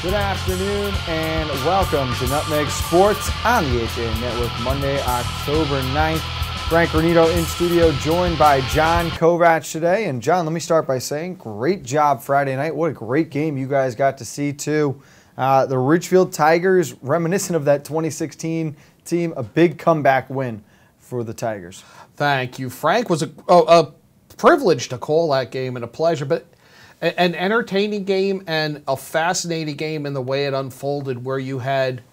Good afternoon and welcome to Nutmeg Sports on the HA Network, Monday, October 9th. Frank Granito in studio, joined by John Kovac today. And John, let me start by saying great job Friday night. What a great game you guys got to see too. The Ridgefield Tigers, reminiscent of that 2016 team, a big comeback win for the Tigers. Thank you, Frank. It was a privilege to call that game and a pleasure, but an entertaining game and a fascinating game in the way it unfolded, where you had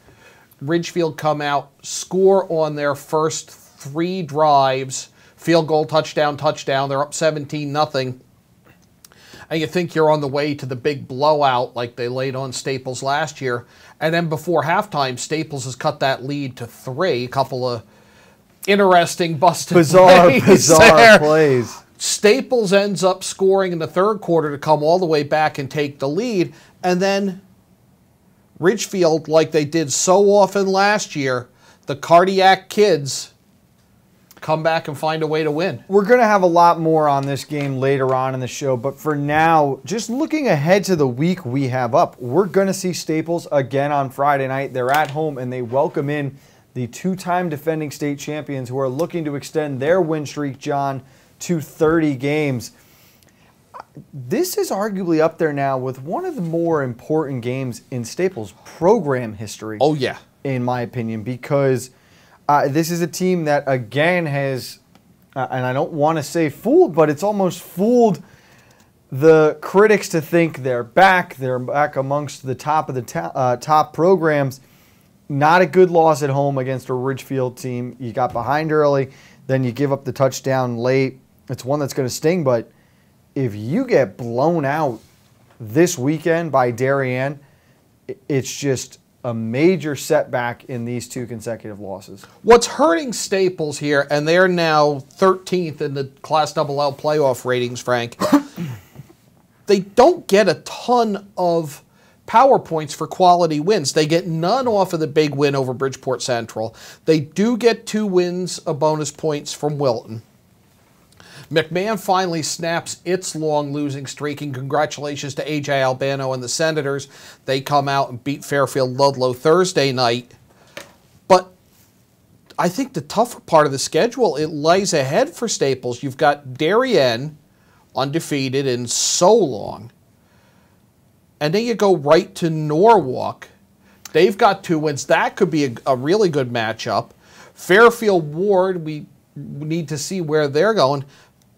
Ridgefield come out, score on their first 3 drives, field goal, touchdown, touchdown. They're up 17-0. And you think you're on the way to the big blowout like they laid on Staples last year. And then before halftime, Staples has cut that lead to 3. A couple of interesting busted bizarre plays. Staples ends up scoring in the third quarter to come all the way back and take the lead. And then Ridgefield, like they did so often last year, the cardiac kids come back and find a way to win. We're going to have a lot more on this game later on in the show, but for now, just looking ahead to the week we have up, we're going to see Staples again on Friday night. They're at home and they welcome in the 2-time defending state champions who are looking to extend their win streak, John, to 30 games. This is arguably up there now with one of the more important games in Staples program history. Oh, yeah. In my opinion, because this is a team that, again, has, and I don't want to say fooled, but it's almost fooled the critics to think they're back. They're back amongst the top of the top programs. Not a good loss at home against a Ridgefield team. You got behind early, then you give up the touchdown late. It's one that's going to sting, but if you get blown out this weekend by Darien, it's just a major setback in these 2 consecutive losses. What's hurting Staples here, and they're now 13th in the Class XXL playoff ratings, Frank, they don't get a ton of power points for quality wins. They get none off of the big win over Bridgeport Central. They do get 2 wins of bonus points from Wilton. McMahon finally snaps its long losing streak, and congratulations to A.J. Albano and the Senators. They come out and beat Fairfield Ludlow Thursday night. But I think the tougher part of the schedule, it lies ahead for Staples. You've got Darien, undefeated in so long. And then you go right to Norwalk. They've got 2 wins. That could be a really good matchup. Fairfield Ward, we need to see where they're going.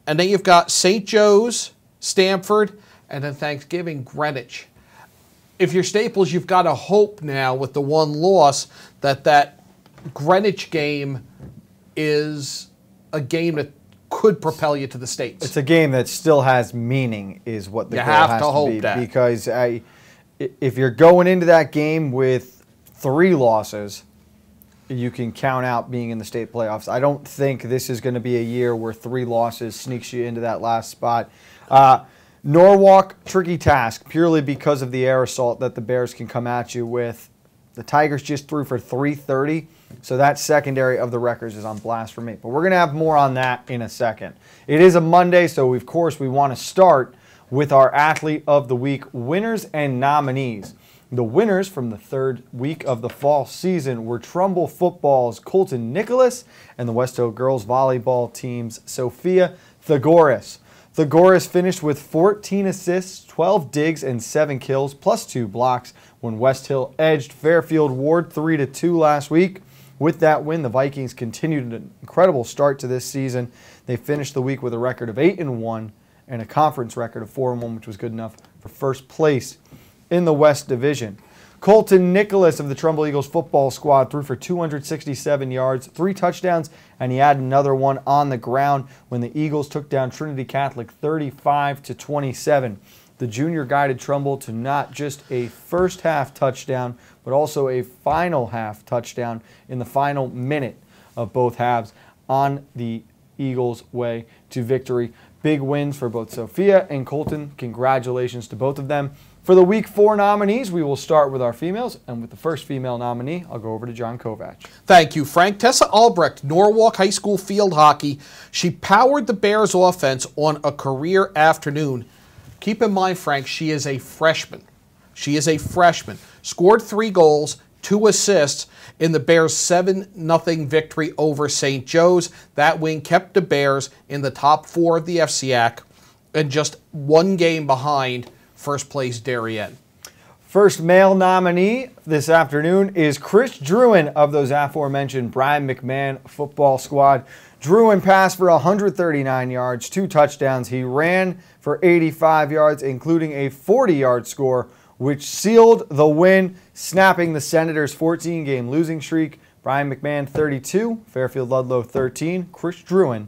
And then you've got St. Joe's, Stamford, and then Thanksgiving, Greenwich. If you're Staples, you've got to hope now with the 1 loss that Greenwich game is a game that could propel you to the States. It's a game that still has meaning, is what the goal has to be. That. Because if you're going into that game with 3 losses, you can count out being in the state playoffs. I don't think this is going to be a year where 3 losses sneaks you into that last spot. Norwalk, tricky task, purely because of the air assault that the Bears can come at you with. The Tigers just threw for 330, so that secondary of the Wreckers is on blast for me. But we're going to have more on that in a second. It is a Monday, so of course we want to start with our Athlete of the Week winners and nominees. The winners from the 3rd week of the fall season were Trumbull Football's Colton Nicholas and the West Hill Girls Volleyball team's Sophia Thagoras. Thagoras finished with 14 assists, 12 digs, and 7 kills, plus 2 blocks when West Hill edged Fairfield Ward 3-2 last week. With that win, the Vikings continued an incredible start to this season. They finished the week with a record of 8-1 and a conference record of 4-1, which was good enough for first place in the West Division. Colton Nicholas of the Trumbull Eagles football squad threw for 267 yards, 3 touchdowns, and he had another one on the ground when the Eagles took down Trinity Catholic 35-27. The junior guided Trumbull to not just a first half touchdown, but also a final half touchdown in the final minute of both halves on the Eagles' way to victory. Big wins for both Sophia and Colton. Congratulations to both of them. For the Week 4 nominees, we will start with our females, and with the first female nominee, I'll go over to John Kovac. Thank you, Frank. Tessa Albrecht, Norwalk High School field hockey. She powered the Bears offense on a career afternoon. Keep in mind, Frank, she is a freshman. She is a freshman. Scored 3 goals, 2 assists in the Bears' 7-0 victory over St. Joe's. That win kept the Bears in the top 4 of the FCAC and just 1 game behind first place Darien. First male nominee this afternoon is Chris Druin of those aforementioned Brian McMahon football squad. Druin passed for 139 yards, 2 touchdowns. He ran for 85 yards, including a 40-yard score, which sealed the win, snapping the Senators' 14-game losing streak. Brian McMahon, 32, Fairfield Ludlow, 13. Chris Druin,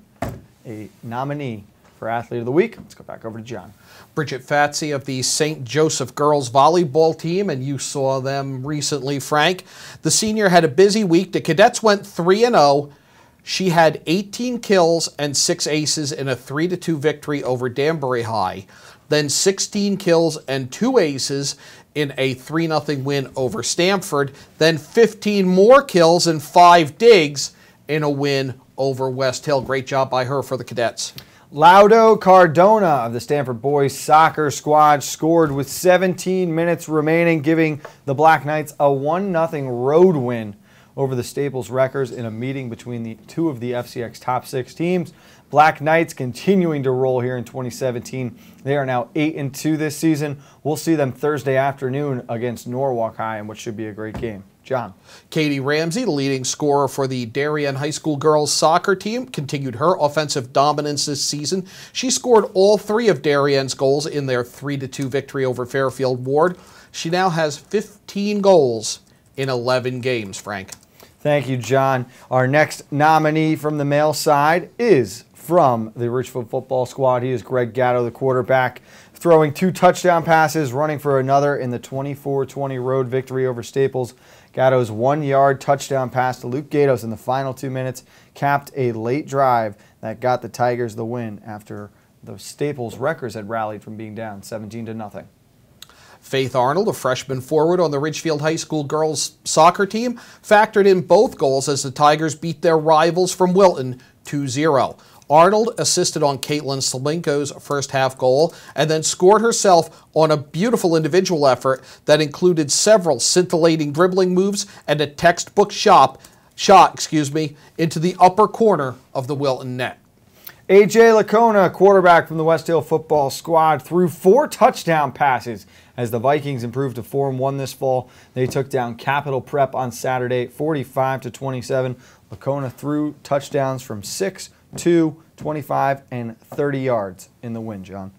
a nominee for Athlete of the Week. Let's go back over to John. Bridget Fatsy of the St. Joseph girls volleyball team, and you saw them recently, Frank. The senior had a busy week. The cadets went 3-0. She had 18 kills and 6 aces in a 3-2 victory over Danbury High. Then 16 kills and 2 aces in a 3-0 win over Stamford. Then 15 more kills and 5 digs in a win over West Hill. Great job by her for the cadets. Laudo Cardona of the Stanford boys soccer squad scored with 17 minutes remaining, giving the Black Knights a 1-0 road win over the Staples Wreckers in a meeting between the 2 of the FCX top 6 teams. Black Knights continuing to roll here in 2017. They are now 8-2 this season. We'll see them Thursday afternoon against Norwalk High, in what should be a great game. John. Katie Ramsey, the leading scorer for the Darien High School girls soccer team, continued her offensive dominance this season. She scored all 3 of Darien's goals in their 3-2 victory over Fairfield Ward. She now has 15 goals in 11 games, Frank. Thank you, John. Our next nominee from the male side is from the Richfield football squad. He is Greg Gatto, the quarterback, throwing 2 touchdown passes, running for another in the 24-20 road victory over Staples. Gatto's 1-yard touchdown pass to Luke Gatos in the final 2 minutes capped a late drive that got the Tigers the win after the Staples Wreckers had rallied from being down 17-0. Faith Arnold, a freshman forward on the Ridgefield High School girls soccer team, factored in both goals as the Tigers beat their rivals from Wilton 2-0. Arnold assisted on Caitlin Slinko's first half goal and then scored herself on a beautiful individual effort that included several scintillating dribbling moves and a textbook shot into the upper corner of the Wilton net. A.J. Lacona, quarterback from the West Hill football squad, threw 4 touchdown passes as the Vikings improved to 4-1 this fall. They took down Capital Prep on Saturday, 45-27. Lacona threw touchdowns from 6, 2, 25, and 30 yards in the win, John.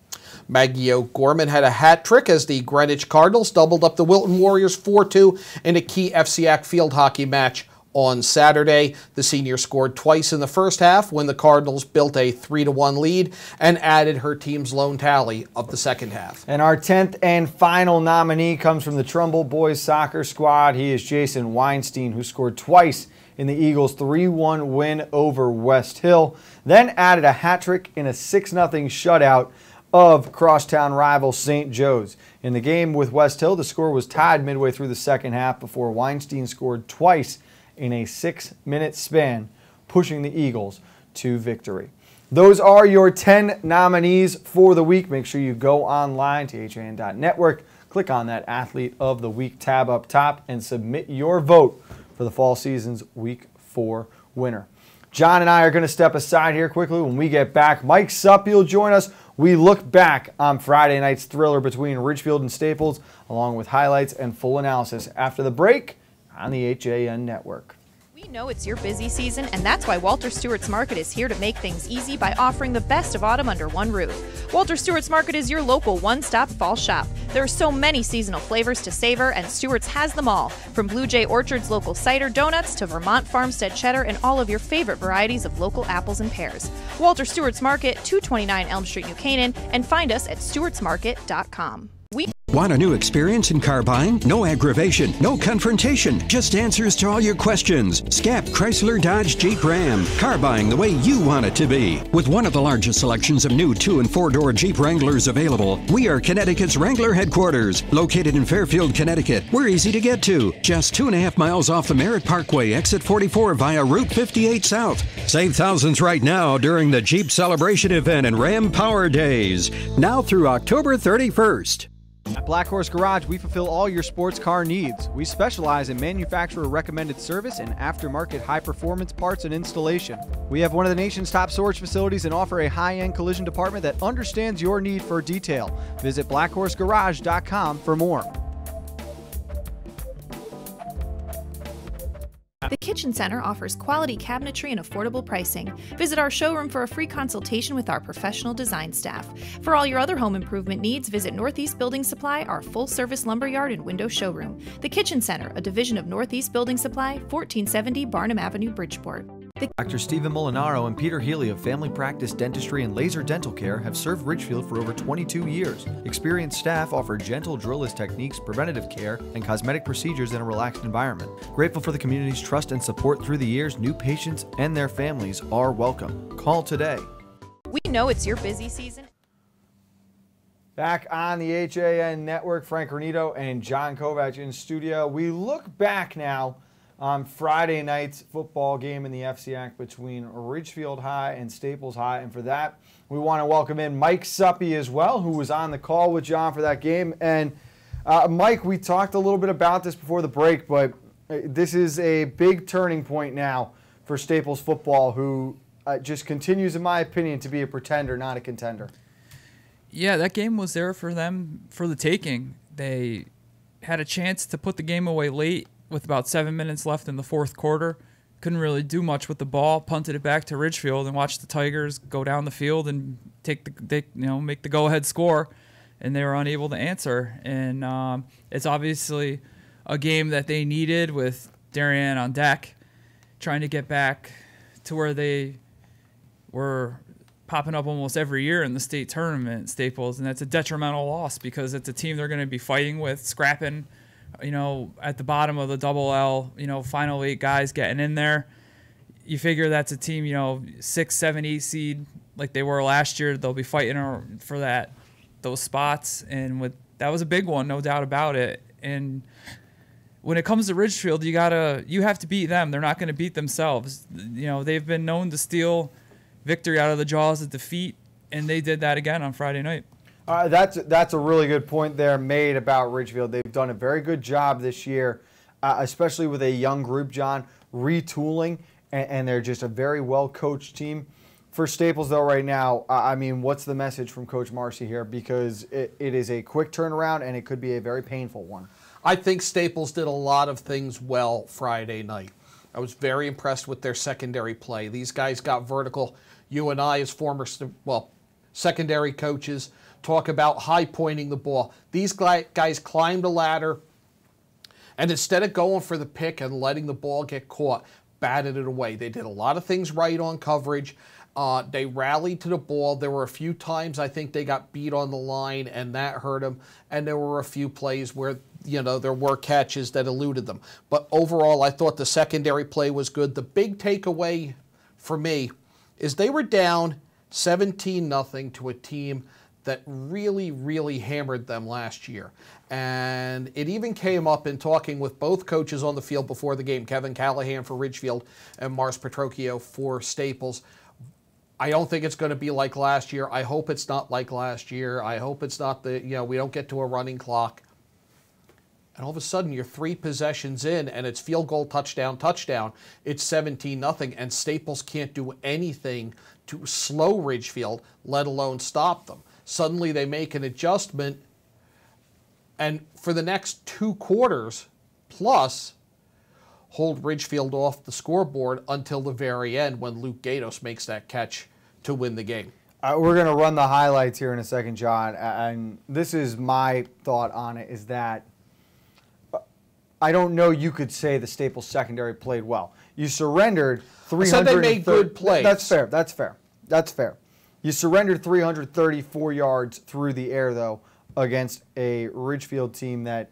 Maggie O'Gorman had a hat trick as the Greenwich Cardinals doubled up the Wilton Warriors 4-2 in a key FCAC field hockey match on Saturday. The senior scored twice in the first half when the Cardinals built a 3-1 lead and added her team's lone tally of the second half. And our 10th and final nominee comes from the Trumbull boys soccer squad. He is Jason Weinstein, who scored twice in the Eagles' 3-1 win over West Hill, then added a hat trick in a 6-0 shutout of crosstown rival St. Joe's. In the game with West Hill, the score was tied midway through the second half before Weinstein scored twice in a 6-minute span, pushing the Eagles to victory. Those are your 10 nominees for the week. Make sure you go online to HAN.network, click on that Athlete of the Week tab up top, and submit your vote for the fall season's Week 4 winner. John and I are going to step aside here quickly. When we get back, Mike Suppy will join us. We look back on Friday night's thriller between Ridgefield and Staples, along with highlights and full analysis after the break on the HAN Network. We know it's your busy season, and that's why Walter Stewart's Market is here to make things easy by offering the best of autumn under one roof. Walter Stewart's Market is your local one-stop fall shop. There are so many seasonal flavors to savor, and Stewart's has them all, from Blue Jay Orchard's local cider donuts to Vermont Farmstead cheddar and all of your favorite varieties of local apples and pears. Walter Stewart's Market, 229 Elm Street, New Canaan, and find us at stewartsmarket.com. Want a new experience in car buying? No aggravation, no confrontation, just answers to all your questions. Scap Chrysler Dodge Jeep Ram. Car buying the way you want it to be. With one of the largest selections of new 2- and 4-door Jeep Wranglers available, we are Connecticut's Wrangler headquarters. Located in Fairfield, Connecticut, we're easy to get to. Just 2.5 miles off the Merritt Parkway, exit 44 via Route 58 South. Save thousands right now during the Jeep Celebration event and Ram Power Days. Now through October 31st. At Black Horse Garage, we fulfill all your sports car needs. We specialize in manufacturer-recommended service and aftermarket high-performance parts and installation. We have one of the nation's top storage facilities and offer a high-end collision department that understands your need for detail. Visit blackhorsegarage.com for more. The Kitchen Center offers quality cabinetry and affordable pricing. Visit our showroom for a free consultation with our professional design staff. For all your other home improvement needs, visit Northeast Building Supply, our full-service lumberyard and window showroom. The Kitchen Center, a division of Northeast Building Supply, 1470 Barnum Avenue, Bridgeport. Dr. Stephen Molinaro and Peter Healy of Family Practice Dentistry and Laser Dental Care have served Ridgefield for over 22 years. Experienced staff offer gentle drillless techniques, preventative care, and cosmetic procedures in a relaxed environment. Grateful for the community's trust and support through the years, new patients and their families are welcome. Call today. We know it's your busy season. Back on the HAN Network, Frank Granito and John Kovac in studio. We look back now on Friday night's football game in the FCAC between Ridgefield High and Staples High. And for that, we want to welcome in Mike Suppy as well, who was on the call with John for that game. And Mike, we talked a little bit about this before the break, but this is a big turning point now for Staples football, who just continues, in my opinion, to be a pretender, not a contender. Yeah, that game was there for them for the taking. They had a chance to put the game away late with about 7 minutes left in the fourth quarter. Couldn't really do much with the ball, punted it back to Ridgefield and watched the Tigers go down the field and make the go-ahead score, and they were unable to answer. And it's obviously a game that they needed with Darien on deck, trying to get back to where they were popping up almost every year in the state tournament, Staples, and that's a detrimental loss because it's a team they're going to be fighting with, scrapping, at the bottom of the double L, final 8 guys getting in there. You figure that's a team, 6, 7, 8 seed like they were last year. They'll be fighting for those spots, and that was a big one, no doubt about it. And when it comes to Ridgefield, you have to beat them. They're not going to beat themselves. They've been known to steal victory out of the jaws of defeat, and they did that again on Friday night. That's a really good point there made about Ridgefield. They've done a very good job this year, especially with a young group, John, retooling, and they're just a very well-coached team. For Staples, though, right now, what's the message from Coach Marcy here? Because it is a quick turnaround, and it could be a very painful one. I think Staples did a lot of things well Friday night. I was very impressed with their secondary play. These guys got vertical. You and I, as former secondary coaches, talk about high-pointing the ball. These guys climbed a ladder, and instead of going for the pick and letting the ball get caught, batted it away. They did a lot of things right on coverage. They rallied to the ball. There were a few times I think they got beat on the line, and that hurt them. And there were a few plays where, there were catches that eluded them. But overall, I thought the secondary play was good. The big takeaway for me is they were down 17-0 to a team that really, really hammered them last year. And it even came up in talking with both coaches on the field before the game, Kevin Callahan for Ridgefield and Mars Petrocchio for Staples. I don't think it's going to be like last year. I hope it's not like last year. I hope it's not we don't get to a running clock. And all of a sudden, you're 3 possessions in, and it's field goal, touchdown, touchdown. It's 17-0, and Staples can't do anything to slow Ridgefield, let alone stop them. Suddenly, they make an adjustment, and for the next 2 quarters plus, hold Ridgefield off the scoreboard until the very end when Luke Gatos makes that catch to win the game. We're going to run the highlights here in a second, John, and this is my thought on it, is that I don't know you could say the Staples secondary played well. You surrendered 300. I said they made good plays. That's fair. You surrendered 334 yards through the air, though, against a Ridgefield team that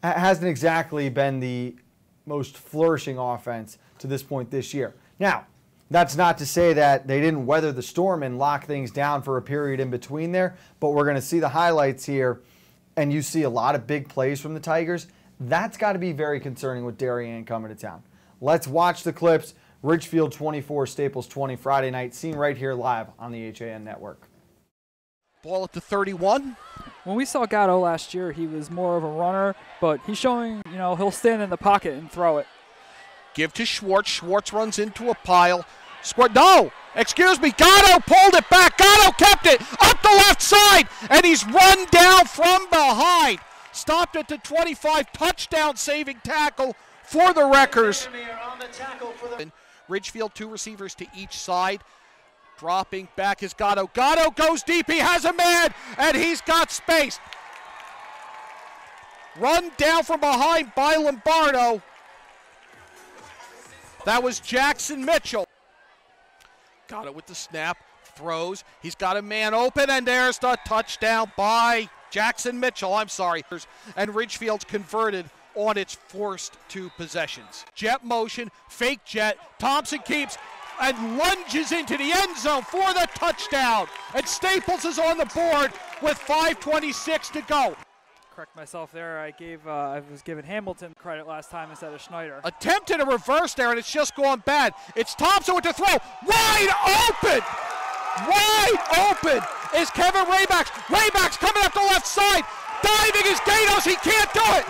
hasn't exactly been the most flourishing offense to this point this year. Now, that's not to say that they didn't weather the storm and lock things down for a period in between there, but we're going to see the highlights here, and you see a lot of big plays from the Tigers. That's got to be very concerning with Darien coming to town. Let's watch the clips. Ridgefield 24, Staples 20, Friday night, seen right here live on the HAN Network. Ball at the 31. when we saw Gatto last year, he was more of a runner, but he's showing, he'll stand in the pocket and throw it. Give to Schwartz. Schwartz runs into a pile. No, excuse me. Gatto pulled it back. Gatto kept it up the left side, and he's run down from behind. Stopped at the 25, touchdown saving tackle for the Wreckers. Ridgefield, 2 receivers to each side. Dropping back is Gatto. Gatto goes deep. He has a man, and he's got space. Run down from behind by Lombardo. That was Jackson Mitchell. Gatto with the snap, throws. He's got a man open, and there's the touchdown by Jackson Mitchell. I'm sorry. And Ridgefield's converted on its first 2 possessions. Jet motion, fake jet. Thompson keeps and lunges into the end zone for the touchdown. And Staples is on the board with 5:26 to go. Correct myself there. I was giving Hamilton credit last time instead of Schneider. Attempted a reverse there, and it's just gone bad. It's Thompson with the throw. Wide open! Wide open is Kevin Raybacks. Raybacks coming up the left side. Diving is Gatos. He can't do it.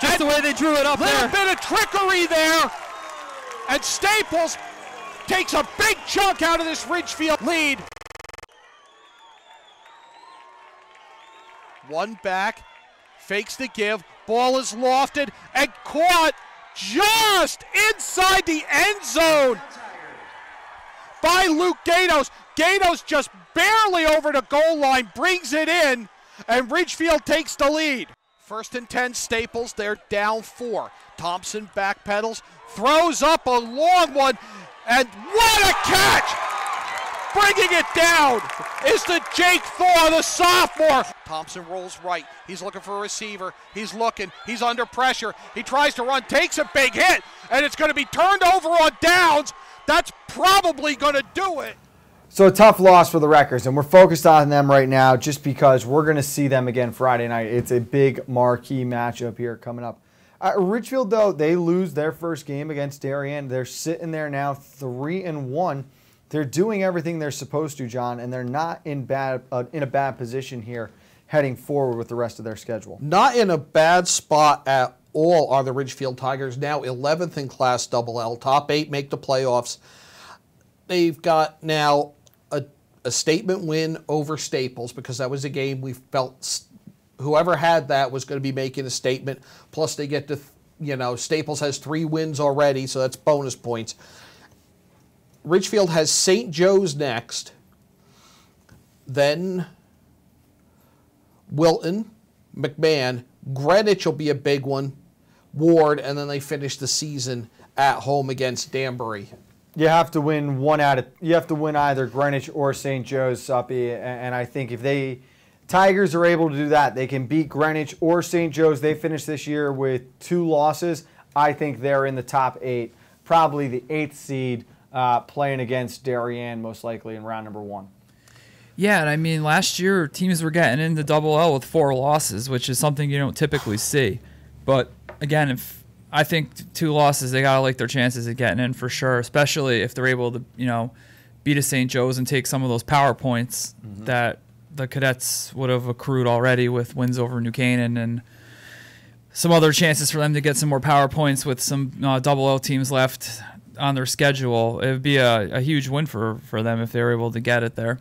Just the way they drew it up there. A little bit of trickery there. And Staples takes a big chunk out of this Ridgefield lead. One back, fakes the give, ball is lofted and caught just inside the end zone by Luke Gatos. Gatos just barely over the goal line, brings it in, and Ridgefield takes the lead. 1st and 10, Staples, they're down 4. Thompson backpedals, throws up a long one, and what a catch! Bringing it down is the Jake Thor, the sophomore. Thompson rolls right. He's looking for a receiver. He's looking. He's under pressure. He tries to run, takes a big hit, and it's going to be turned over on downs. That's probably going to do it. So a tough loss for the Wreckers, and we're focused on them right now just because we're going to see them again Friday night. It's a big marquee matchup here coming up. Ridgefield, though, they lose their first game against Darien. They're sitting there now 3-1. They're doing everything they're supposed to, John, and they're not in a bad position here heading forward with the rest of their schedule. Not in a bad spot at all are the Ridgefield Tigers, now 11th in Class Double-L. Top 8 make the playoffs. They've got now a statement win over Staples because that was a game we felt whoever had that was going to be making a statement. Plus they get to, Staples has 3 wins already, so that's bonus points. Ridgefield has St. Joe's next, then Wilton, McMahon, Greenwich will be a big one, Ward, and then they finish the season at home against Danbury. You have to win you have to win either Greenwich or St. Joe's, Suppy, and I think if Tigers are able to do that, they can beat Greenwich or St. Joe's. They finished this year with 2 losses. I think they're in the top 8, probably the 8th seed. Playing against Darien, most likely in round number 1. Yeah, and I mean, last year teams were getting into Double L with 4 losses, which is something you don't typically see. But again, I think 2 losses, they gotta like their chances of getting in for sure, especially if they're able to, beat a St. Joe's and take some of those power points that the Cadets would have accrued already with wins over New Canaan and some other chances for them to get some more power points with some Double L teams left on their schedule. It would be a huge win for them if they were able to get it there.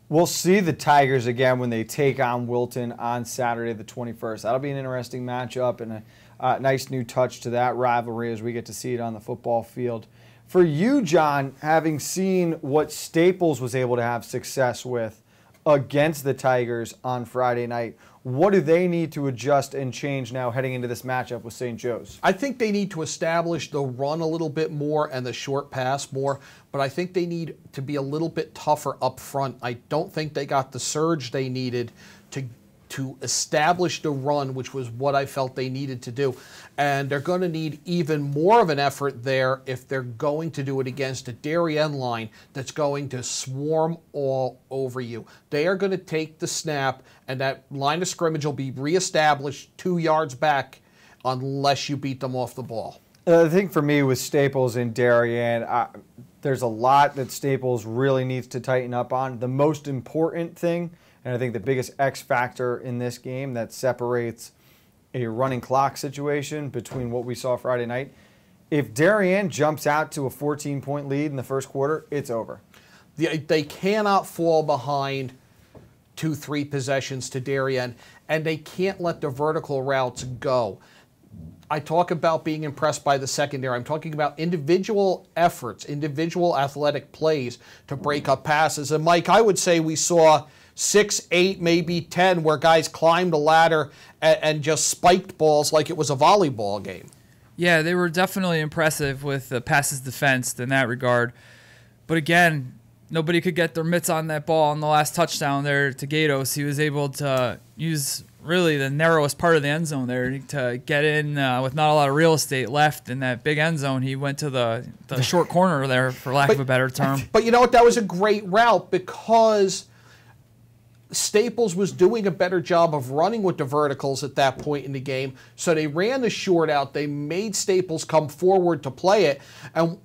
We'll see the Tigers again when they take on Wilton on Saturday the 21st. That'll be an interesting matchup and a nice new touch to that rivalry as we get to see it on the football field. For you, John, having seen what Staples was able to have success with against the Tigers on Friday night, what do they need to adjust and change now heading into this matchup with St. Joe's? I think they need to establish the run a little bit more and the short pass more, but I think they need to be a little bit tougher up front. I don't think they got the surge they needed to establish the run, which was what I felt they needed to do. And they're going to need even more of an effort there if they're going to do it against a Darien line that's going to swarm all over you. They are going to take the snap, and that line of scrimmage will be reestablished 2 yards back unless you beat them off the ball. The thing for me with Staples and Darien, there's a lot that Staples really needs to tighten up on. The most important thing And I think the biggest X factor in this game that separates a running clock situation between what we saw Friday night, if Darien jumps out to a 14-point lead in the first quarter, it's over. They cannot fall behind 2-3 possessions to Darien, and they can't let the vertical routes go. I talk about being impressed by the secondary. I'm talking about individual efforts, individual athletic plays to break up passes. And Mike, I would say we saw 6, 8, maybe 10 where guys climbed a ladder and just spiked balls like it was a volleyball game. Yeah, they were definitely impressive with the passes defensed in that regard. But again, nobody could get their mitts on that ball on the last touchdown there to Gatos. He was able to use really the narrowest part of the end zone there to get in with not a lot of real estate left in that big end zone. He went to the short corner there, for lack of a better term. But you know what? That was a great route because Staples was doing a better job of running with the verticals at that point in the game. So they ran the short out. They made Staples come forward to play it, and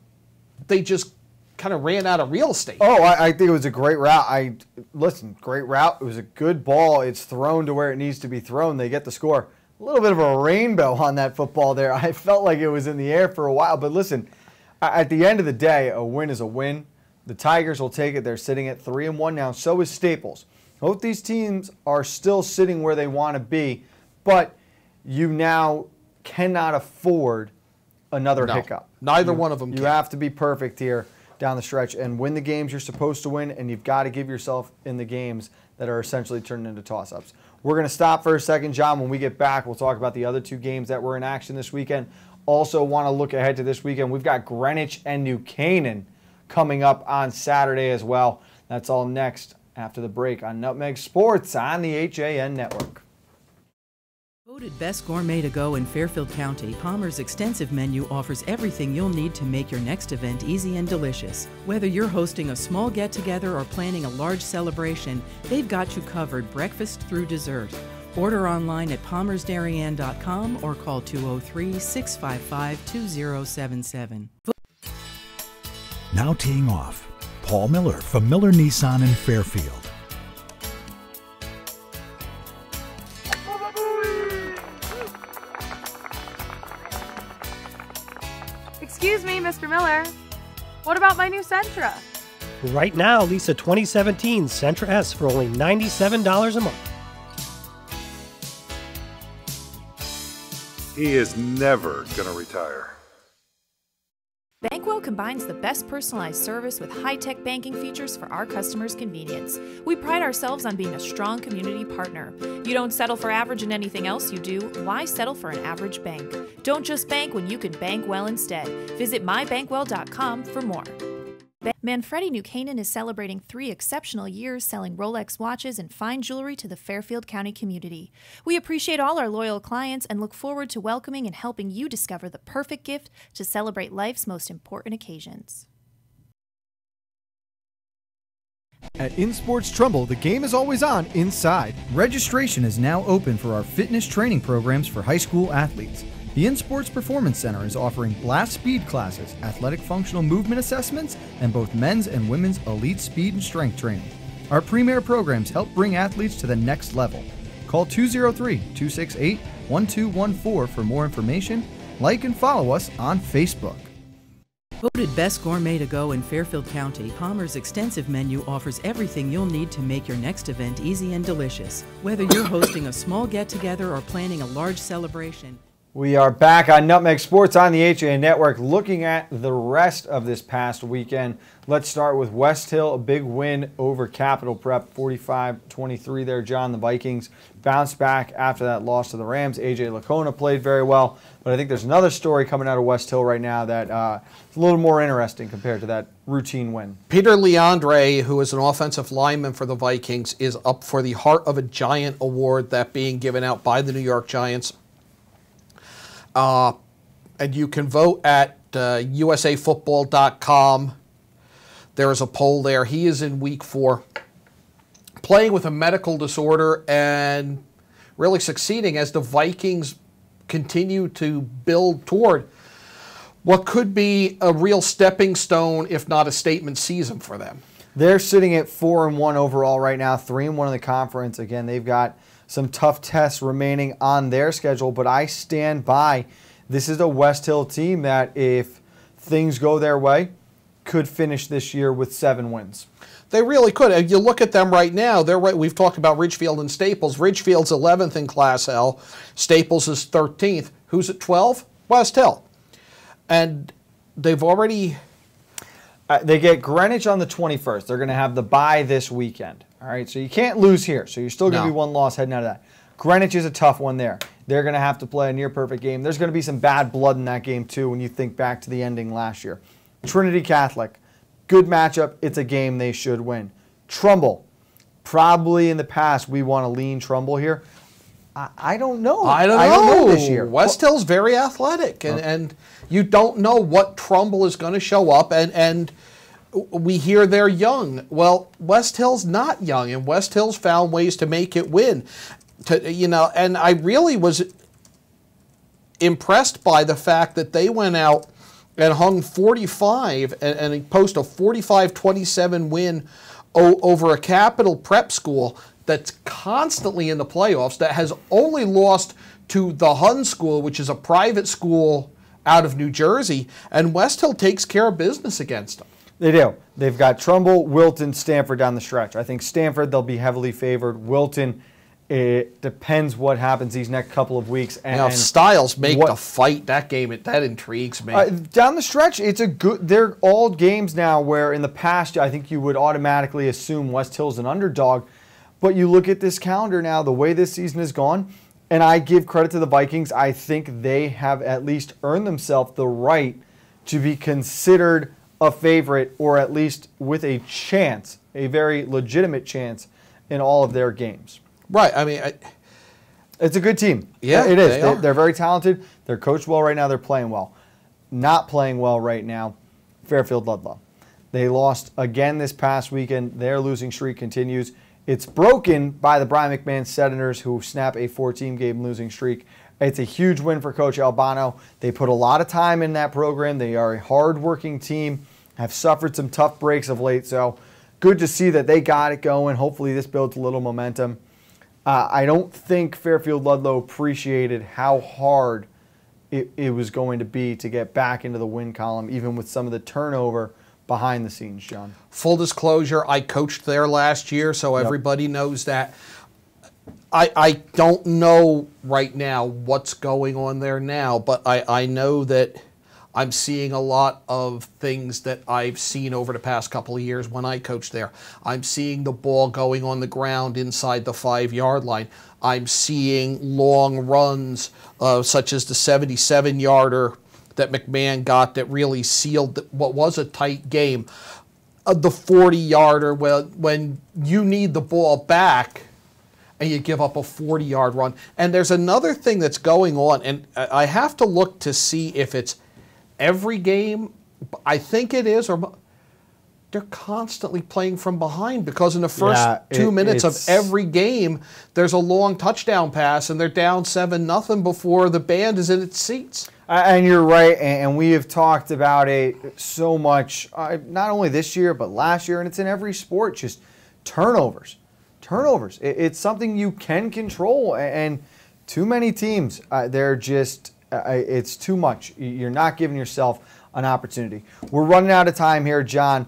they just kind of ran out of real estate. Oh, I think it was a great route. Listen, great route. It was a good ball. It's thrown to where it needs to be thrown. They get the score. A little bit of a rainbow on that football there. I felt like it was in the air for a while. But listen, at the end of the day, a win is a win. The Tigers will take it. They're sitting at 3-1 now. So is Staples. Both these teams are still sitting where they want to be, but you now cannot afford another hiccup. Neither one of them can. You have to be perfect here down the stretch and win the games you're supposed to win, and you've got to give yourself in the games that are essentially turned into toss-ups. We're going to stop for a second, John. When we get back, we'll talk about the other two games that were in action this weekend. Also want to look ahead to this weekend. We've got Greenwich and New Canaan coming up on Saturday as well. That's all next after the break on Nutmeg Sports on the HAN Network. Voted Best Gourmet to Go in Fairfield County, Palmer's extensive menu offers everything you'll need to make your next event easy and delicious. Whether you're hosting a small get-together or planning a large celebration, they've got you covered breakfast through dessert. Order online at palmersdarien.com or call 203-655-2077. Now teeing off, Paul Miller from Miller Nissan in Fairfield. Excuse me, Mr. Miller. What about my new Sentra? Right now, lease a 2017 Sentra S for only $97 a month. He is never going to retire. Bankwell combines the best personalized service with high-tech banking features for our customers' convenience. We pride ourselves on being a strong community partner. You don't settle for average in anything else you do. Why settle for an average bank? Don't just bank when you can bank well instead. Visit mybankwell.com for more. Manfredi New Canaan is celebrating 3 exceptional years selling Rolex watches and fine jewelry to the Fairfield County community. We appreciate all our loyal clients and look forward to welcoming and helping you discover the perfect gift to celebrate life's most important occasions. At InSports Trumbull, the game is always on inside. Registration is now open for our fitness training programs for high school athletes. The InSports Performance Center is offering blast speed classes, athletic functional movement assessments, and both men's and women's elite speed and strength training. Our premier programs help bring athletes to the next level. Call 203-268-1214 for more information. Like and follow us on Facebook. Voted Best Gourmet to Go in Fairfield County, Palmer's extensive menu offers everything you'll need to make your next event easy and delicious. Whether you're hosting a small get-together or planning a large celebration. We are back on Nutmeg Sports on the HAN Network looking at the rest of this past weekend. Let's start with West Hill, a big win over Capital Prep, 45-23 there, John. The Vikings bounced back after that loss to the Rams. A.J. Lacona played very well, but I think there's another story coming out of West Hill right now that is a little more interesting compared to that routine win. Peter Leandre, who is an offensive lineman for the Vikings, is up for the Heart of a Giant award, that being given out by the New York Giants. And you can vote at usafootball.com. There is a poll there. He is in week 4, playing with a medical disorder and really succeeding as the Vikings continue to build toward what could be a real stepping stone, if not a statement season for them. They're sitting at 4-1 overall right now, 3-1 in the conference. Again, they've got some tough tests remaining on their schedule, but I stand by. This is a West Hill team that, if things go their way, could finish this year with 7 wins. They really could. If you look at them right now, they're right. We've talked about Ridgefield and Staples. Ridgefield's 11th in Class L. Staples is 13th. Who's at 12? West Hill. And they've already... they get Greenwich on the 21st. They're going to have the bye this weekend. All right, so you can't lose here. So you're still going to be 1 loss heading out of that. Greenwich is a tough one there. They're going to have to play a near-perfect game. There's going to be some bad blood in that game, too, when you think back to the ending last year. Trinity Catholic, good matchup. It's a game they should win. Trumbull, probably in the past we want to lean Trumbull here. I don't know. I don't know this year. West Hill's very athletic, and you don't know what Trumbull is going to show up, and we hear they're young. Well, West Hill's not young, and West Hill's found ways to make it win. And I really was impressed by the fact that they went out and hung 45 and posted a 45-27 win over a Capital Prep school that's constantly in the playoffs, that has only lost to the Hun School, which is a private school out of New Jersey, and West Hill takes care of business against them. They do. They've got Trumbull, Wilton, Stanford down the stretch. I think Stanford, they'll be heavily favored. Wilton, it depends what happens these next couple of weeks. And now, if Styles make the fight, that game, that intrigues me. Down the stretch, it's a good. They're all games now where in the past I think you would automatically assume West Hill's an underdog, but you look at this calendar now, the way this season has gone, and I give credit to the Vikings. I think they have at least earned themselves the right to be considered a favorite, or at least with a chance, a very legitimate chance in all of their games. Right. I mean, it's a good team. Yeah, it is. They're very talented. They're coached well right now. They're playing well. Not playing well right now, Fairfield Ludlow. They lost again this past weekend. Their losing streak continues. It's broken by the Brian McMahon Senators, who snap a 14 game losing streak. It's a huge win for Coach Albano. They put a lot of time in that program. They are a hard-working team, have suffered some tough breaks of late. So good to see that they got it going. Hopefully this builds a little momentum. I don't think Fairfield Ludlow appreciated how hard it was going to be to get back into the win column, even with some of the turnover behind the scenes, John. Full disclosure, I coached there last year, so everybody knows that. I don't know right now what's going on there now, but I know that I'm seeing a lot of things that I've seen over the past couple of years when I coached there. I'm seeing the ball going on the ground inside the 5-yard line. I'm seeing long runs, such as the 77-yarder that McMahon got that really sealed what was a tight game. The 40-yarder, when you need the ball back and you give up a 40-yard run. And there's another thing that's going on, and I have to look to see if it's every game. I think it is, or they're constantly playing from behind, because in the first 2 minutes of every game, there's a long touchdown pass, and they're down 7-0 before the band is in its seats. And you're right, and we have talked about it so much, not only this year, but last year, and it's in every sport, just turnovers. Turnovers. It's something you can control, and too many teams, they're just, it's too much. You're not giving yourself an opportunity. We're running out of time here, John.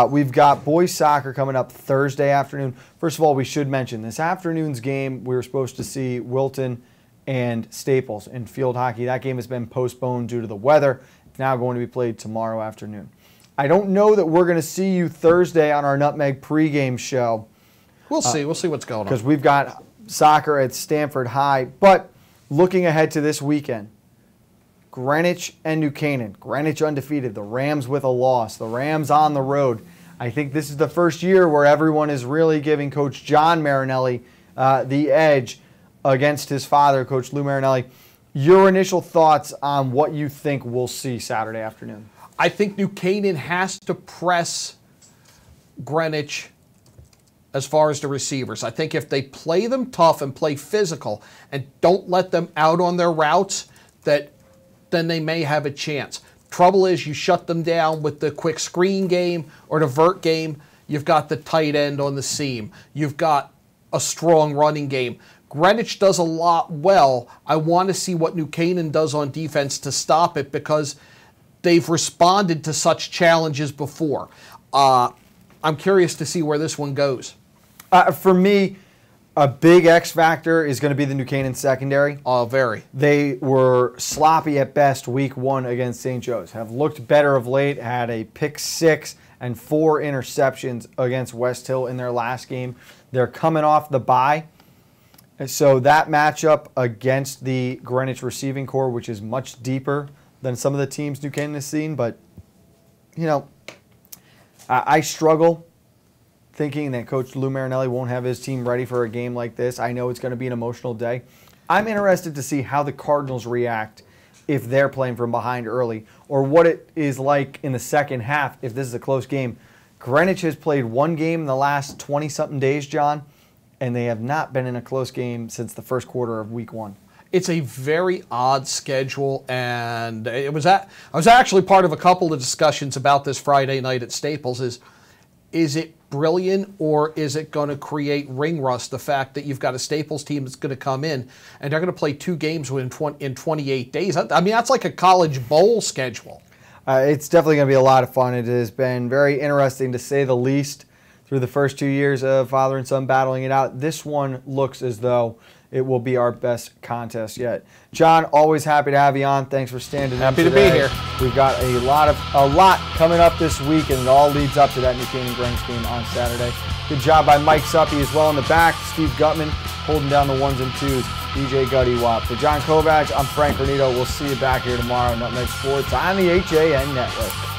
We've got boys soccer coming up Thursday afternoon. First of all, we should mention this afternoon's game, we were supposed to see Wilton and Staples in field hockey. That game has been postponed due to the weather. It's now going to be played tomorrow afternoon. I don't know that we're going to see you Thursday on our Nutmeg pregame show. We'll see. We'll see what's going on. Because we've got soccer at Stanford High. But looking ahead to this weekend, Greenwich and New Canaan. Greenwich undefeated. The Rams with a loss. The Rams on the road. I think this is the first year where everyone is really giving Coach John Marinelli the edge against his father, Coach Lou Marinelli. Your initial thoughts on what you think we'll see Saturday afternoon? I think New Canaan has to press Greenwich as far as the receivers. I think if they play them tough and play physical and don't let them out on their routes, then they may have a chance. Trouble is, you shut them down with the quick screen game or the vert game, You've got the tight end on the seam. You've got a strong running game. Greenwich does a lot well. I want to see what New Canaan does on defense to stop it because they've responded to such challenges before. I'm curious to see where this one goes. For me, a big X factor is going to be the New Canaan secondary. Very. They were sloppy at best week 1 against St. Joe's. Have looked better of late. Had a pick 6 and 4 interceptions against West Hill in their last game. They're coming off the bye. And so that matchup against the Greenwich receiving core, which is much deeper than some of the teams New Canaan has seen, but, you know, I struggle thinking that Coach Lou Marinelli won't have his team ready for a game like this. I know it's going to be an emotional day. I'm interested to see how the Cardinals react if they're playing from behind early, or what it is like in the second half if this is a close game. Greenwich has played one game in the last 20-something days, John, and they have not been in a close game since the first quarter of week 1. It's a very odd schedule, and I was actually part of a couple of discussions about this Friday night at Staples. Is it brilliant, or is it going to create ring rust, the fact that you've got a Staples team that's going to come in and they're going to play 2 games in 28 days? I mean, that's like a college bowl schedule. It's definitely going to be a lot of fun. It has been very interesting, to say the least, through the first 2 years of father and son battling it out. This one looks as though it will be our best contest yet. John, always happy to have you on. Thanks for standing in Happy today. to be here. We've got a lot coming up this week, and it all leads up to that New Canaan Greenwich game on Saturday. Good job by Mike Suppy as well in the back. Steve Gutman holding down the 1s and 2s. DJ Gutty Watt. For John Kovacs, I'm Frank Granito. We'll see you back here tomorrow on Nutmeg Sports on the HAN Network.